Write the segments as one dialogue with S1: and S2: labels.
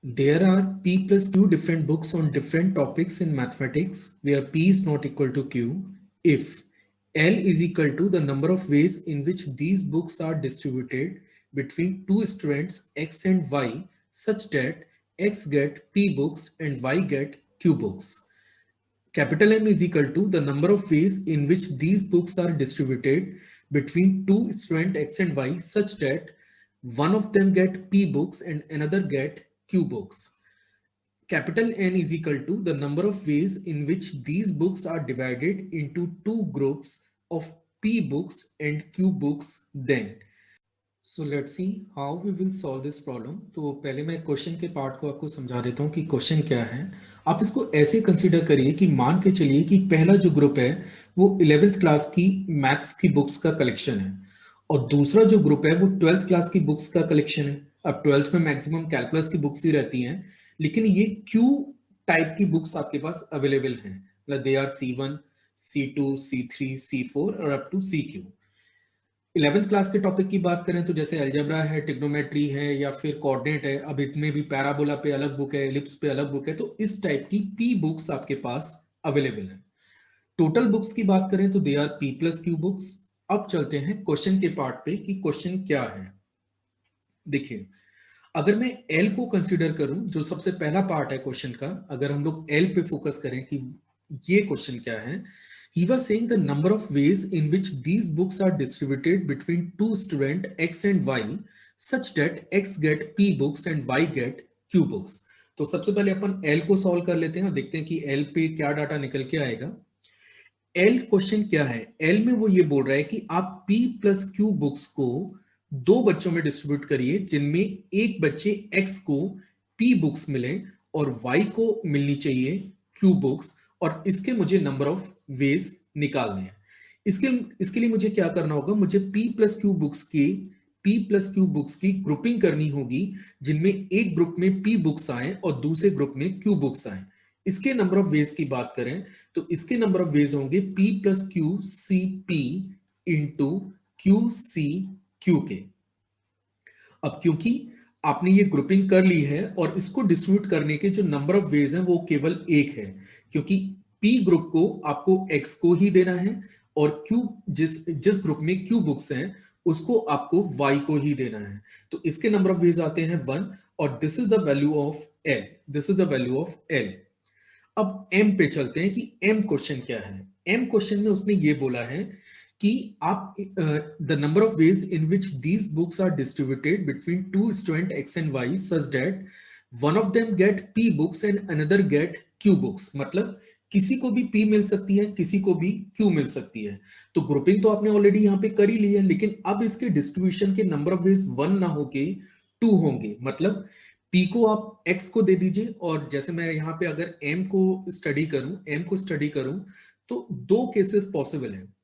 S1: There are P plus Q different books on different topics in mathematics where P is not equal to Q if L is equal to the number of ways in which these books are distributed between two students X and Y such that X get P books and Y get Q books. Capital M is equal to the number of ways in which these books are distributed between two student X and Y such that one of them get P books and another get Q books. Capital N is equal to the number of ways in which these books are divided into two groups of P books and Q books then. So let's see how we will solve this problem. तो पहले मैं question के part को आपको समझा देता हूँ कि क्वेश्चन क्या है. आप इसको ऐसे कंसीडर करिए कि मान के चलिए कि पहला जो ग्रुप है वो 11th क्लास की मैथ्स की बुक्स का कलेक्शन है और दूसरा जो ग्रुप है वो 12th क्लास की बुक्स का कलेक्शन है. अब 12th में मैक्सिमम कैलकुलस की बुक्स ही रहती हैं, लेकिन ये क्यू टाइप की बुक्स आपके पास अवेलेबल हैं. मतलब they are C1, C2, C3, C4 और up to CQ. 11th class के टॉपिक की बात करें तो जैसे अलजेब्रा है, ट्रिग्नोमेट्री है या फिर कोऑर्डिनेट है. अब इसमें भी पैराबोला पे अलग बुक है, एलिप्स पे अलग बुक है. तो इस टाइप की पी बुक्स आपके पास अवेलेबल है. टोटल बुक्स की बात करें तो they R P plus Q books. अब चलते हैं क्वेश्चन के पार्ट पे कि क्वेश्चन क्या है. देखिए, अगर मैं एल को कंसिडर करूं, जो सबसे पहला पार्ट है क्वेश्चन का, अगर हम लोग एल पे फोकस करें कि ये क्वेश्चन क्या है. He was saying the number of ways in which these books are distributed between two students X and Y such that X get P books and Y get Q books. तो सबसे पहले अपन L को solve कर लेते हैं, देखते हैं कि L पे क्या डाटा निकल के आएगा. L क्वेश्चन क्या है. L में वो ये बोल रहा है कि आप P प्लस Q बुक्स को दो बच्चों में डिस्ट्रीब्यूट करिए जिनमें एक बच्चे X को P बुक्स मिले और Y को मिलनी चाहिए Q बुक्स, और इसके मुझे नंबर ऑफ वेज निकालने हैं. इसके लिए मुझे क्या करना होगा, मुझे P प्लस क्यू बुक्स की ग्रुपिंग करनी होगी जिनमें एक ग्रुप में P बुक्स आए और दूसरे ग्रुप में Q बुक्स आए. इसके नंबर ऑफ वेज की बात करें तो इसके नंबर ऑफ वेज होंगे P plus Q C P into Q C Q के. अब क्योंकि आपने ये ग्रुपिंग कर ली है और इसको डिस्ट्रीब्यूट करने के जो नंबर ऑफ वेज हैं वो केवल एक है, क्योंकि P ग्रुप को आपको X को ही देना है और Q जिस ग्रुप में Q बुक्स हैं उसको आपको Y को ही देना है. तो इसके नंबर ऑफ वेज आते हैं 1 और this is the value of L. This is the value of L. अब M पे चलते हैं कि M क्वेश्चन क्या है. M क्वेश्चन में उसने ये बोला है कि आप the number of ways in which these books are distributed between two student X and Y such that one of them get P books and another get Q books. मतलब किसी को भी P मिल सकती है, किसी को भी Q मिल सकती है. तो ग्रुपिंग तो आपने ऑलरेडी यहाँ पे कर ही ली है, लेकिन अब इसके डिस्ट्रीब्यूशन के नंबर ऑफ वेज 1 ना होके 2 होंगे. मतलब P को आप X को दे दीजिए और जैसे मैं यहाँ पे अगर M को स्टडी करूं तो दो केसेस पॉसिबल हैं.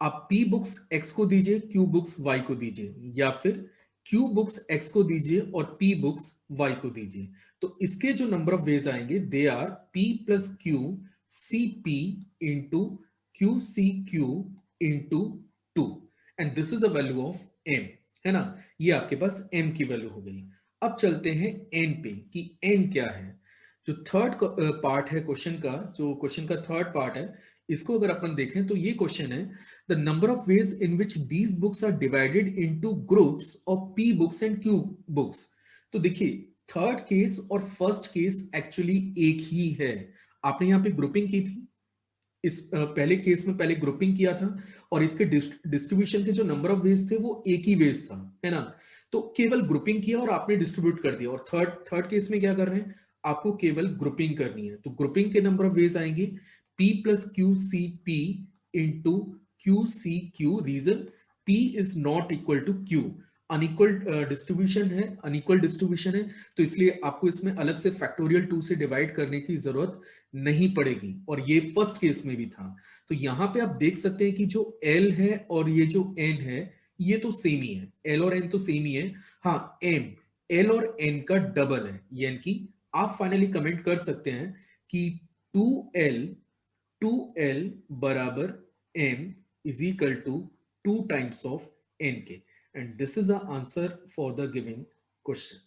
S1: आप P बुक्स X को दीजिए, Q बुक्स Y को दीजिए, या फिर Q बुक्स X को दीजिए और P बुक्स Y को दीजिए. तो इसके जो नंबर ऑफ वेज आएंगे they are P plus Q C P into Q C Q into 2 and this is the value of M, है ना. ये आपके पास M की वैल्यू हो गई. अब चलते हैं N पे कि N क्या है. जो थर्ड पार्ट है क्वेश्चन का, जो क्वेश्चन का थर्ड पार्ट है, इसको अगर अपन देखें तो ये क्वेश्चन है the number of ways in which these books are divided into groups of P books and Q books. तो देखिए, थर्ड केस और फर्स्ट केस एक्चुअली एक ही है. आपने यहाँ पे ग्रुपिंग की थी, इस पहले केस में पहले ग्रुपिंग किया था और इसके डिस्ट्रीब्यूशन के जो नंबर ऑफ वेज थे वो एक ही वेज था, है ना. तो केवल ग्रुपिंग किया और आपने डिस्ट्रीब्यूट कर दिया. और थर्ड केस में क्या कर रहे हैं, आपको केवल ग्रुपिंग करनी है. तो ग्रुपिंग के नंबर ऑफ वेज आएंगे P plus Q C P into Q C Q. Reason P is not equal to Q. Unequal distribution है तो इसलिए आपको इसमें अलग से फैक्टोरियल 2 से डिवाइड करने की जरूरत नहीं पड़ेगी, और ये फर्स्ट केस में भी था. तो यहां पे आप देख सकते हैं कि जो L है और ये जो N है ये तो सेम ही है. L और N तो सेम ही है. हाँ, M L और N का डबल है, यानी कि आप फाइनली कमेंट कर सकते हैं कि 2L बराबर M is equal to 2 times of N के. And this is the answer for the given question.